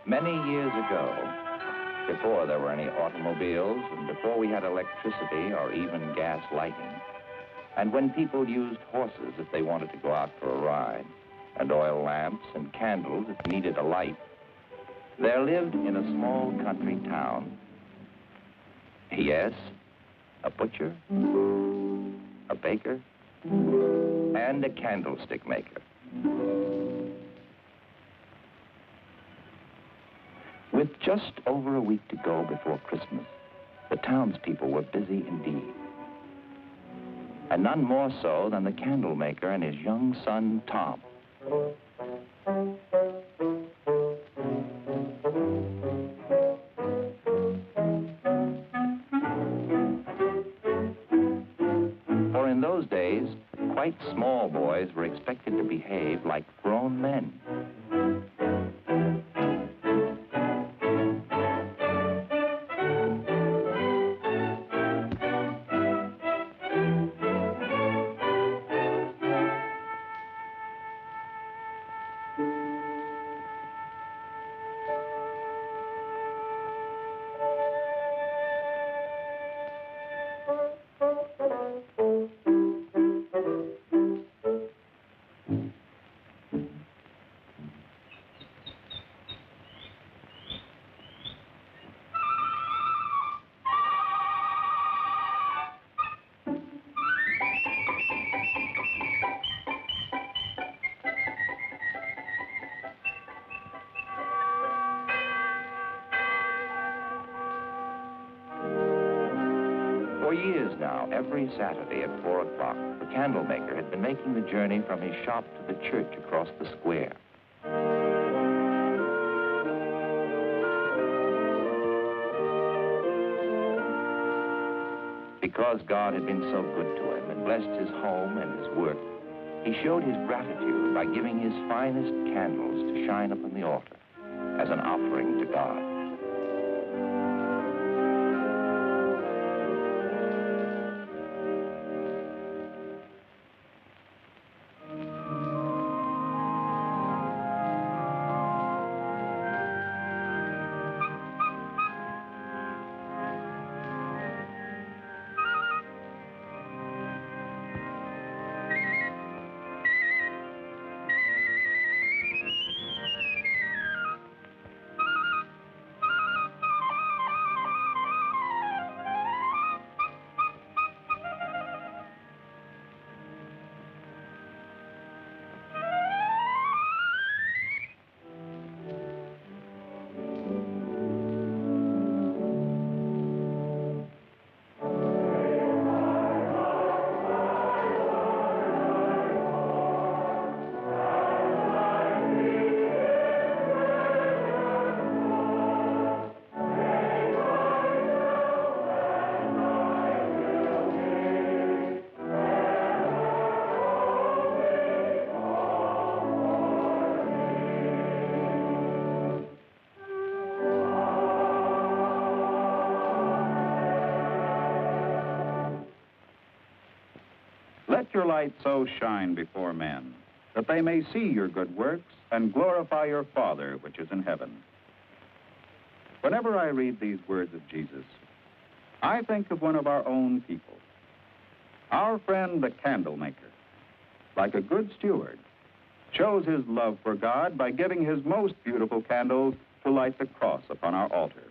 Many years ago, before there were any automobiles and before we had electricity or even gas lighting, and when people used horses if they wanted to go out for a ride, and oil lamps and candles if needed a light, there lived in a small country town, yes, a butcher, a baker, and a candlestick maker. With just over a week to go before Christmas, the townspeople were busy indeed. And none more so than the candlemaker and his young son, Tom. For in those days, quite small boys were expected to behave like grown men. For years now, every Saturday at 4 o'clock, the candlemaker had been making the journey from his shop to the church across the square. Because God had been so good to him and blessed his home and his work, he showed his gratitude by giving his finest candles to shine upon the altar as an offering to God. Let your light so shine before men, that they may see your good works and glorify your Father which is in heaven. Whenever I read these words of Jesus, I think of one of our own people, our friend the candlemaker. Like a good steward, shows his love for God by giving his most beautiful candles to light the cross upon our altar.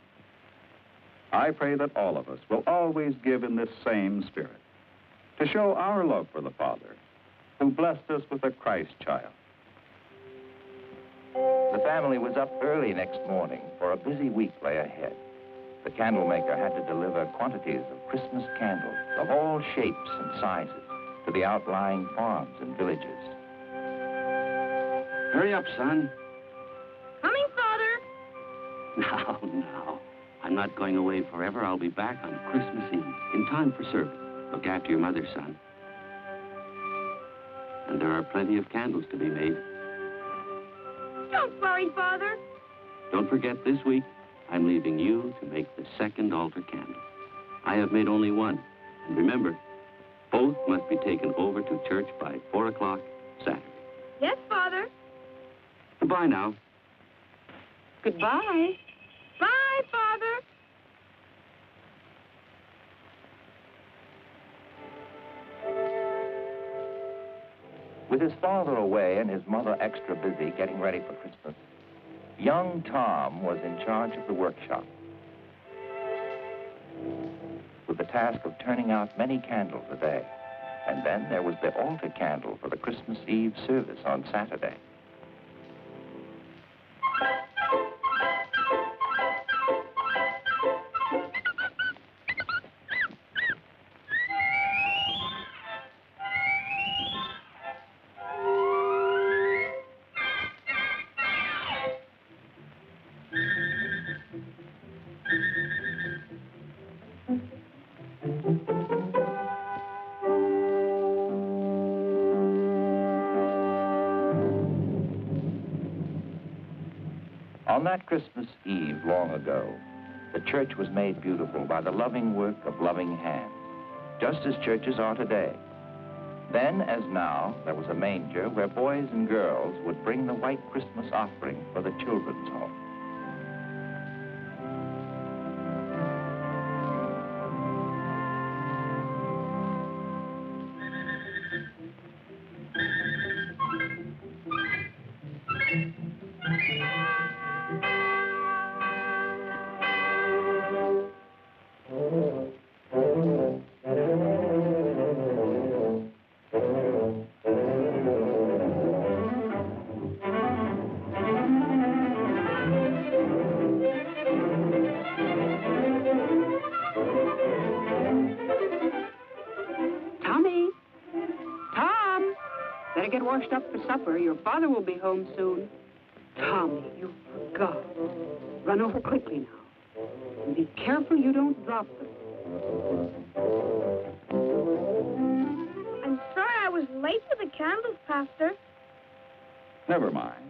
I pray that all of us will always give in this same spirit, to show our love for the Father, who blessed us with a Christ child. The family was up early next morning, for a busy week lay ahead. The candlemaker had to deliver quantities of Christmas candles of all shapes and sizes to the outlying farms and villages. Hurry up, son. Coming, Father. Now. I'm not going away forever. I'll be back on Christmas Eve, in time for service. Look after your mother, son. And there are plenty of candles to be made. Don't worry, Father. Don't forget, this week, I'm leaving you to make the second altar candle. I have made only one. And remember, both must be taken over to church by 4 o'clock Saturday. Yes, Father. Goodbye now. Goodbye. Bye, Father. With his father away and his mother extra busy getting ready for Christmas, young Tom was in charge of the workshop, with the task of turning out many candles a day. And then there was the altar candle for the Christmas Eve service on Saturday. On that Christmas Eve long ago, the church was made beautiful by the loving work of loving hands, just as churches are today. Then, as now, there was a manger where boys and girls would bring the white Christmas offering for the children's home. Tommy. Tom. Better get washed up for supper. Your father will be home soon. Tommy, you forgot. Run over quickly now. And be careful you don't drop them. I'm sorry I was late for the candles, Pastor. Never mind.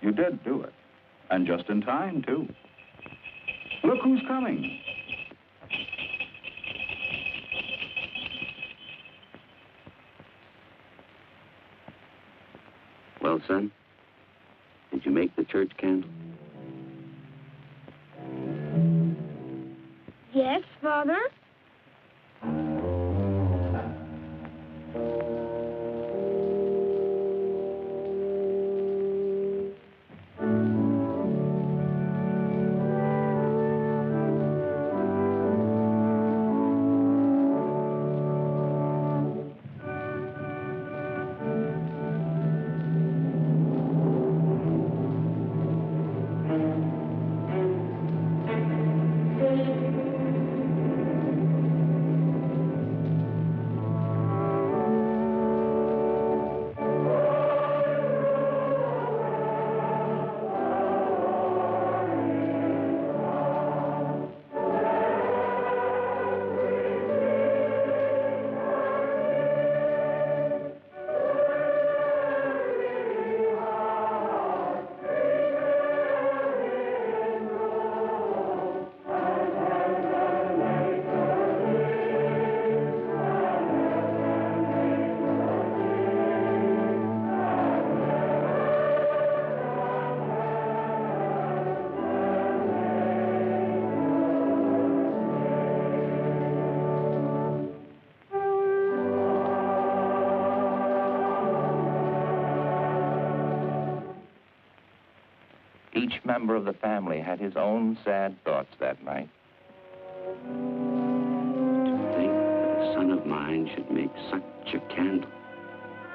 You did do it. And just in time, too. Look who's coming. Well, son, did you make the church candle? Yes, Father. Each member of the family had his own sad thoughts that night. To think that a son of mine should make such a candle,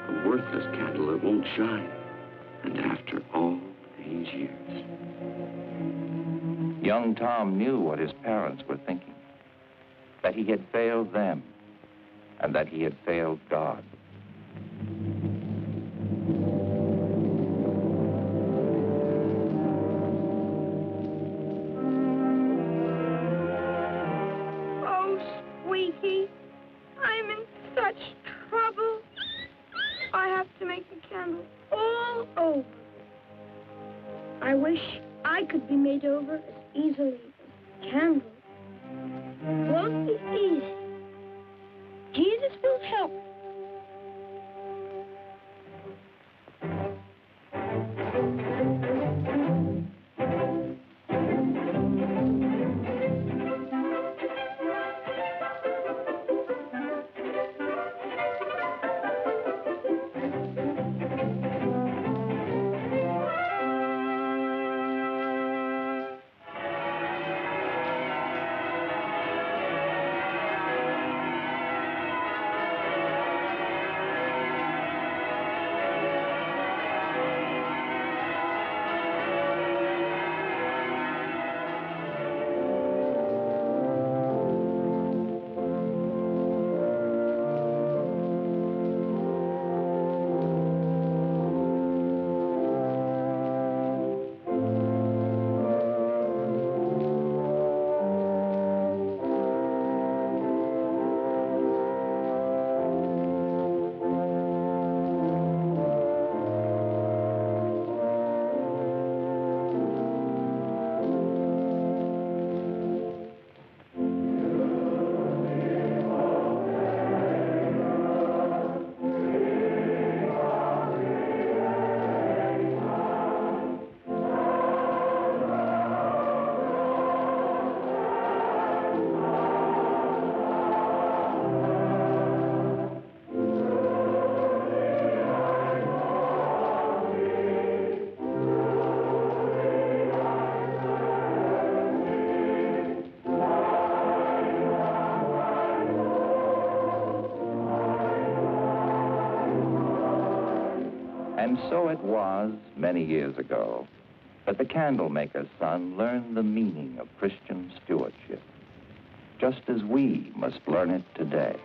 a worthless candle that won't shine, and after all these years. Young Tom knew what his parents were thinking, that he had failed them, and that he had failed God. I'm in such trouble. I have to make the candle all over. I wish I could be made over as easily as candles. It won't be easy. Jesus will help. And so it was many years ago that the Candlemaker's son learned the meaning of Christian stewardship, just as we must learn it today.